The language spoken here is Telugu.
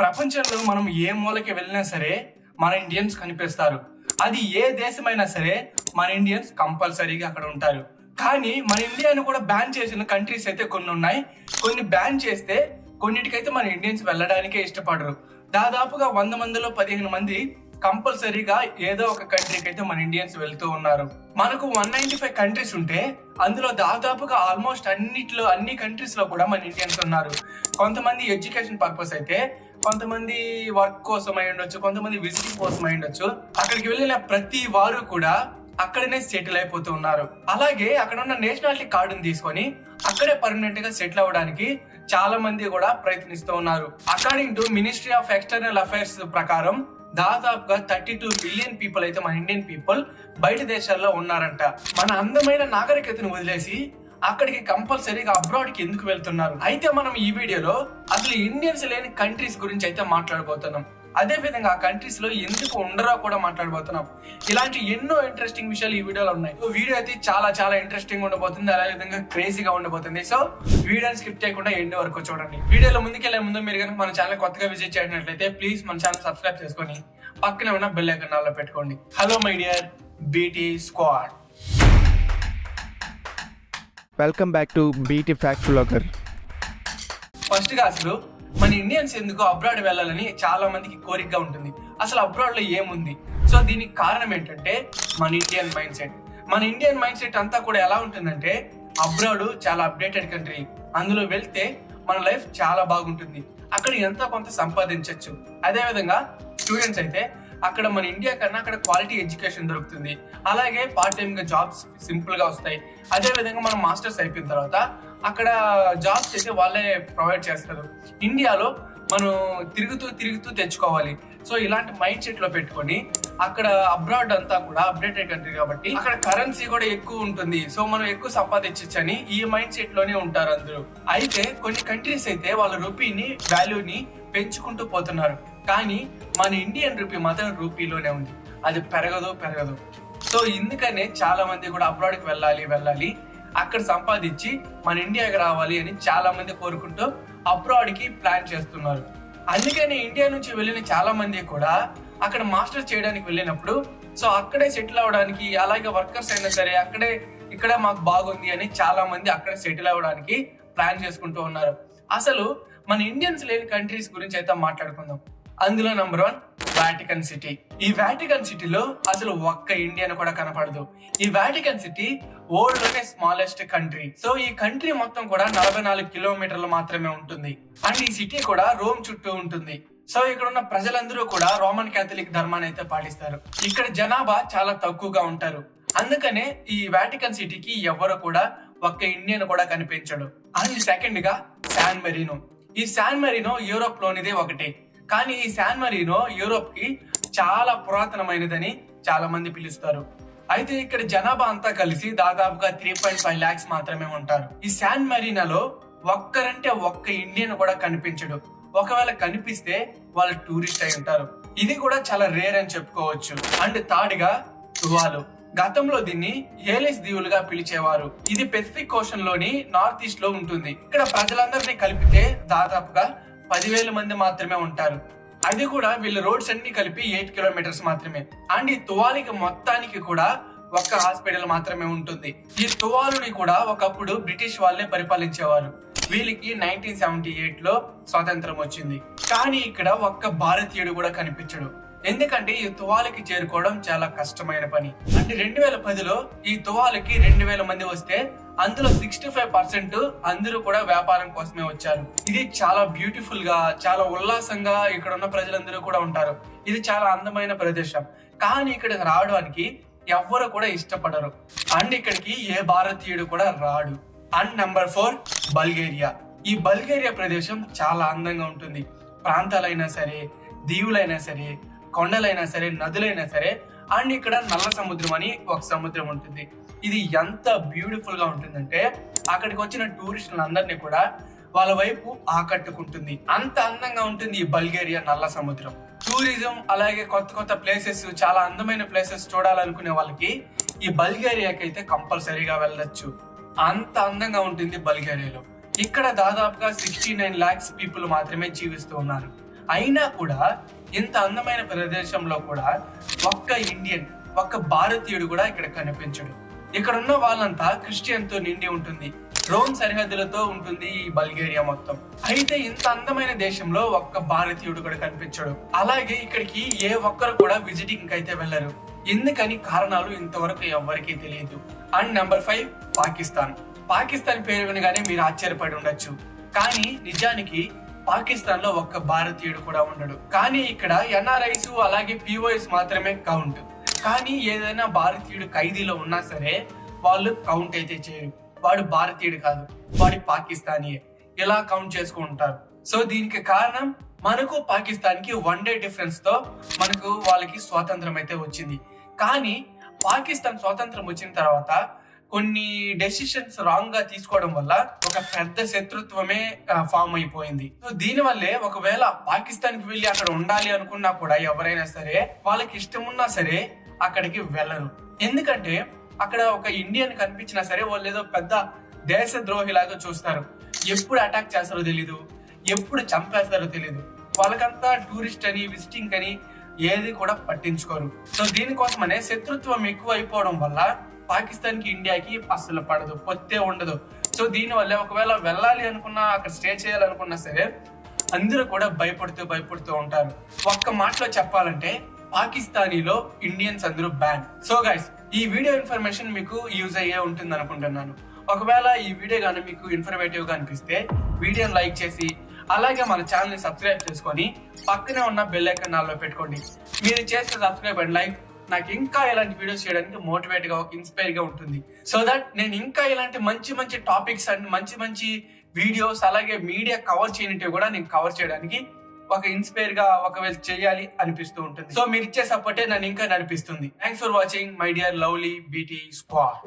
ప్రపంచంలో మనం ఏ మూలకి వెళ్ళినా సరే మన ఇండియన్స్ కనిపిస్తారు. అది ఏ దేశమైనా సరే మన ఇండియన్స్ కంపల్సరీగా అక్కడ ఉంటారు. కానీ మన ఇండియాను కూడా బ్యాన్ చేసిన కంట్రీస్ అయితే కొన్ని ఉన్నాయి. కొన్ని బ్యాన్ చేస్తే కొన్నిటికైతే మన ఇండియన్స్ వెళ్ళడానికే ఇష్టపడరు. దాదాపుగా 100 మందిలో 15 మంది కంపల్సరీగా ఏదో ఒక కంట్రీకి అయితే మన ఇండియన్స్ వెళ్తూ ఉన్నారు. మనకు 195 కంట్రీస్ ఉంటే అందులో దాదాపుగా ఆల్మోస్ట్ అన్ని కంట్రీస్ లో కూడా మన ఇండియన్స్ ఉన్నారు. కొంతమంది ఎడ్యుకేషన్ పర్పస్ అయితే, కొంతమంది వర్క్ కోసం అయి ఉండొచ్చు, కొంతమంది విజిటింగ్ కోసం అయి ఉండొచ్చు. అక్కడికి వెళ్ళిన ప్రతి వారు కూడా అక్కడనే సెటిల్ అయిపోతూ ఉన్నారు. అలాగే అక్కడ ఉన్న నేషనాలిటీ కార్డుని తీసుకొని అక్కడే పర్మనెంట్ గా సెటిల్ అవ్వడానికి చాలా మంది కూడా ప్రయత్నిస్తూ ఉన్నారు. According to ministry of external affairs ప్రకారం దాదాపుగా 32 బిలియన్ పీపుల్ అయితే మన ఇండియన్ పీపుల్ బయట దేశాల్లో ఉన్నారంట. మన అందమైన నాగరికతను వదిలేసి అక్కడికి కంపల్సరీగా అబ్రాడ్ కి ఎందుకు వెళ్తున్నారు? అయితే మనం ఈ వీడియోలో అసలు ఇండియన్స్ లేని కంట్రీస్ గురించి అయితే మాట్లాడబోతున్నాం. అదే విధంగా ఆ కంట్రీస్ లో ఎందుకు ఉండరో కూడా మాట్లాడబోతున్నాం. ఇలాంటి ఎన్నో ఇంట్రెస్టింగ్ విషయాలు ఈ వీడియోలో ఉన్నాయి. వీడియో అయితే చాలా ఇంట్రెస్టింగ్ ఉండబోతుంది, అదే విధంగా క్రేజీగా ఉండబోతుంది. సో వీడియోని స్కిప్ చేయకుండా ఎండ్ వరకు చూడండి. వీడియోలో ముందుకెళ్లే ముందు మీరు కనుక మన ఛానల్ కొత్తగా విజిట్ చేసినట్లయితే ప్లీజ్ మన ఛానల్ సబ్స్క్రైబ్ చేసుకొని పక్కనే ఉన్న బెల్ ఐకాన్ ఆల్లో పెట్టుకోండి. Hello my dear BT squad, welcome back to BT fact vlogger. First గా అసలు మన ఇండియన్స్ ఎందుకు అబ్రాడ్ వెళ్ళాలని చాలా మందికి కోరికగా ఉంటుంది. అసలు అబ్రాడ్ లో ఏముంది? సో దీనికి కారణం ఏంటంటే మన ఇండియన్ మైండ్ సెట్. మన ఇండియన్ మైండ్ సెట్ అంతా కూడా ఎలా ఉంటుందంటే, అబ్రాడ్ చాలా అప్డేటెడ్ కంట్రీ, అందులో వెళ్తే మన లైఫ్ చాలా బాగుంటుంది, అక్కడ ఎంతో కొంత సంపాదించవచ్చు. అదే విధంగా స్టూడెంట్స్ అయితే అక్కడ మన ఇండియా కన్నా అక్కడ క్వాలిటీ ఎడ్యుకేషన్ దొరుకుతుంది, అలాగే పార్ట్ టైమ్ గా జాబ్స్ సింపుల్ గా వస్తాయి. అదే విధంగా మనం మాస్టర్స్ అయిపోయిన తర్వాత అక్కడ జాబ్స్ అయితే వాళ్ళే ప్రొవైడ్ చేస్తారు. ఇండియాలో మనం తిరుగుతూ తెచ్చుకోవాలి. సో ఇలాంటి మైండ్ సెట్ లో పెట్టుకొని అక్కడ అబ్రాడ్ అంతా కూడా అప్డేటెడ్ కంట్రీ కాబట్టి అక్కడ కరెన్సీ కూడా ఎక్కువ ఉంటుంది. సో మనం ఎక్కువ సంపాదించని ఈ మైండ్ సెట్ లోనే ఉంటారు అందరూ. అయితే కొన్ని కంట్రీస్ అయితే వాళ్ళ రూపీని వాల్యూని పెంచుకుంటూ పోతున్నారు. కానీ మన ఇండియన్ రూపీ మాత్రం రూపీలోనే ఉంది, అది పెరగదు. సో ఇందుకనే చాలా మంది కూడా అబ్రాడ్ కి వెళ్ళాలి, అక్కడ సంపాదించి మన ఇండియాకి రావాలి అని చాలా మంది కోరుకుంటూ అబ్రాడ్ కి ప్లాన్ చేస్తున్నారు. అందుకని ఇండియా నుంచి వెళ్ళిన చాలా మంది కూడా అక్కడ మాస్టర్స్ చేయడానికి వెళ్ళినప్పుడు సో అక్కడే సెటిల్ అవ్వడానికి, అలాగే వర్కర్స్ అయినా సరే ఇక్కడే మాకు బాగుంది అని చాలా మంది అక్కడ సెటిల్ అవ్వడానికి ప్లాన్ చేసుకుంటూ ఉన్నారు. అసలు మన ఇండియన్స్ లేని కంట్రీస్ గురించి అయితే మాట్లాడుకుందాం. అందులో నంబర్ 1 వాటికన్ సిటీ. ఈ వాటికన్ సిటీలో అసలు ఒక్క ఇండియన్ కూడా కనపడదు. ఈ వాటికన్ సిటీ వరల్డ్ లోనే స్మాలెస్ట్ కంట్రీ. సో ఈ కంట్రీ మొత్తం కూడా 44 కిలోమీటర్లు మాత్రమే ఉంటుంది. అండ్ ఈ సిటీ కూడా రోమ్ చుట్టూ ఉంటుంది. సో ఇక్కడ ఉన్న ప్రజలందరూ కూడా రోమన్ క్యాథలిక్ ధర్మాన్ని అయితే పాటిస్తారు. ఇక్కడ జనాభా చాలా తక్కువగా ఉంటారు. అందుకనే ఈ వాటికన్ సిటీకి ఎవరు కూడా ఒక్క ఇండియన్ కూడా కనిపించడు. అండ్ సెకండ్ గా శాన్ మెరీనో. ఈ శాన్ మెరీనో యూరోప్ లోనిదే ఒకటి, కానీ ఈ శాన్ మెరీనో యూరోప్ కి చాలా పురాతనమైనదని చాలా మంది పిలుస్తారు. అయితే ఇక్కడ జనాభా అంతా కలిసి దాదాపుగా 3.5 lakhs మాత్రమే ఉంటారు. ఈ శాన్ మెరీనోలో ఒక్కరంటే ఒక్క ఇండియన్ కూడా కనిపించడు. ఒకవేళ కనిపిస్తే వాళ్ళు టూరిస్ట్ అయి ఉంటారు. ఇది కూడా చాలా రేర్ అని చెప్పుకోవచ్చు. అండ్ థర్డ్ గా టువాలు. గతంలో దీన్ని ఏలిస్ దీవులుగా పిలిచేవారు. ఇది పెసిఫిక్ ఓషన్ లోని నార్త్ ఈస్ట్ లో ఉంటుంది. ఇక్కడ ప్రజలందరినీ కలిపితే దాదాపుగా 10,000 మంది మాత్రమే ఉంటారు. అది కూడా వీళ్ళ రోడ్స్ అన్ని కలిపి 8 కిలోమీటర్స్ మాత్రమే. అండ్ ఈ తువాలుకి మొత్తానికి కూడా ఒక్క హాస్పిటల్ మాత్రమే ఉంటుంది. ఈ తువాలుని కూడా ఒకప్పుడు బ్రిటిష్ వాళ్ళే పరిపాలించేవారు. వీళ్ళకి 1978 లో స్వాతంత్రం వచ్చింది. కానీ ఇక్కడ ఒక్క భారతీయుడు కూడా కనిపించడు. ఎందుకంటే ఈ తువాలకి చేరుకోవడం చాలా కష్టమైన పని. అంటే 2010లో ఈ తువాలకి 2,000 మంది వస్తే అందులో 65% అందరూ కూడా వ్యాపారం కోసమే వచ్చారు. ఇది చాలా బ్యూటిఫుల్ గా, చాలా ఉల్లాసంగా ఇక్కడ ఉన్న ప్రజలందరూ కూడా ఉంటారు. ఇది చాలా అందమైన ప్రదేశం. కానీ ఇక్కడికి రావడానికి ఎవ్వరు కూడా ఇష్టపడరు. అండ్ ఇక్కడికి ఏ భారతీయుడు కూడా రాడు. And number 4 Bulgaria. ఈ బల్గేరియా ప్రదేశం చాలా అందంగా ఉంటుంది. ప్రాంతాలైనా సరే, దీవులైనా సరే, కొండలైనా సరే, నదులైనా సరే. అండ్ ఇక్కడ నల్ల సముద్రం అని ఒక సముద్రం ఉంటుంది. ఇది ఎంత బ్యూటిఫుల్ గా ఉంటుందంటే అక్కడికి వచ్చిన టూరిస్టులందరినీ కూడా వాళ్ళ వైపు ఆకట్టుకుంటుంది. అంత అందంగా ఉంటుంది ఈ బల్గేరియా నల్ల సముద్రం. టూరిజం అలాగే కొత్త ప్లేసెస్, చాలా అందమైన ప్లేసెస్ చూడాలనుకునే వాళ్ళకి ఈ బల్గేరియాకి అయితే కంపల్సరీగా వెళ్ళొచ్చు. అంత అందంగా ఉంటుంది బల్గేరియాలో. ఇక్కడ దాదాపుగా 69 lakhs పీపుల్ మాత్రమే జీవిస్తూ ఉన్నారు. అయినా కూడా ఇంత అందమైన ప్రదేశంలో కూడా ఒక్క భారతీయుడు కూడా ఇక్కడ కనిపించడు. ఇక్కడ ఉన్న వాళ్ళంతా క్రిస్టియన్ తో నిండి ఉంటుంది. రోమ్ సరిహద్దులతో ఉంటుంది ఈ బల్గేరియా మొత్తం. అయితే ఇంత అందమైన దేశంలో ఒక్క భారతీయుడు కూడా కనిపించడు. అలాగే ఇక్కడికి ఏ ఒక్కరు కూడా విజిటింగ్ అయితే వెళ్లరు. ఎందుకని కారణాలు ఇంతవరకు ఎవ్వరికీ తెలియదు. అండ్ నెంబర్ 5, పాకిస్తాన్ పేరు వినగానే మీరు ఆశ్చర్యపడి ఉండొచ్చు. కానీ నిజానికి పాకిస్తాన్ లో ఒక్క భారతీయుడు కూడా ఉండడు. కానీ ఇక్కడ ఎన్ఆర్ఐస్ అలాగే పిఓఎస్ మాత్రమే కౌంట్. కానీ ఏదైనా భారతీయుడు ఖైదీలో ఉన్నా సరే వాళ్ళు కౌంట్ అయితే చేయరు. వాడు భారతీయుడు కాదు, వాడి పాకిస్తానీయే, ఇలా కౌంట్ చేసుకుంటారు. సో దీనికి కారణం మనకు పాకిస్తాన్ కి 1 డే డిఫరెన్స్ తో మనకు వాళ్ళకి స్వాతంత్రం అయితే వచ్చింది. కానీ పాకిస్తాన్ స్వాతంత్రం వచ్చిన తర్వాత కొన్ని డెసిషన్స్ రాంగ్ గా తీసుకోవడం వల్ల ఒక పెద్ద శత్రుత్వమే ఫామ్ అయిపోయింది. సో దీని వల్లే ఒకవేళ పాకిస్తాన్ కి వెళ్ళి అక్కడ ఉండాలి అనుకున్నా కూడా ఎవరైనా సరే వాళ్ళకి ఇష్టం ఉన్నా సరే అక్కడికి వెళ్ళరు. ఎందుకంటే అక్కడ ఒక ఇండియన్ కనిపించినా సరే వాళ్ళు ఏదో పెద్ద దేశద్రోహిలాగా చూస్తారు. ఎప్పుడు అటాక్ చేస్తారో తెలీదు, ఎప్పుడు చంపేస్తారో తెలీదు. వాళ్ళకంతా టూరిస్ట్ అని విజిటింగ్ అని ఏది కూడా పట్టించుకోరు. సో దీనికోసమనే శత్రుత్వం ఎక్కువ అయిపోవడం వల్ల పాకిస్తాన్ కి ఇండియాకి అసలు పడదు, పొత్తే ఉండదు. సో దీని వల్ల ఒకవేళ వెళ్ళాలి అనుకున్నా అక్కడ స్టే చేయాలనుకున్నా సరే అందరూ కూడా భయపడుతూ ఉంటారు. ఒక్క మాటలో చెప్పాలంటే పాకిస్తానీలో ఇండియన్స్ అందరూ బ్యాన్. సో గైస్, ఈ వీడియో ఇన్ఫర్మేషన్ మీకు యూజ్ అయ్యే ఉంటుంది అనుకుంటున్నాను. ఒకవేళ ఈ వీడియో కానీ మీకు ఇన్ఫర్మేటివ్ గా అనిపిస్తే వీడియోని లైక్ చేసి అలాగే మన ఛానల్ ని సబ్స్క్రైబ్ చేసుకొని పక్కనే ఉన్న బెల్ ఐకాన్ ఆల్లో పెట్టుకోండి. మీరు చేసిన సబ్స్క్రైబ్ అండ్ లైక్ నాకు ఇంకా ఇలాంటి వీడియోస్ చేయడానికి మోటివేట్ గా ఇన్స్పైర్ గా ఉంటుంది. సో దట్ నేను ఇంకా ఇలాంటి మంచి టాపిక్స్ అండ్ మంచి వీడియోస్ అలాగే మీడియా కవర్ చేయనిటివి కూడా నేను కవర్ చేయడానికి ఒక ఇన్స్పైర్ గా ఒకవేళ చేయాలి అనిపిస్తూ ఉంటుంది. సో మీరు ఇచ్చే సపోర్టే నన్ను ఇంకా నడిపిస్తుంది. Thanks for watching my dear lovely BT squad.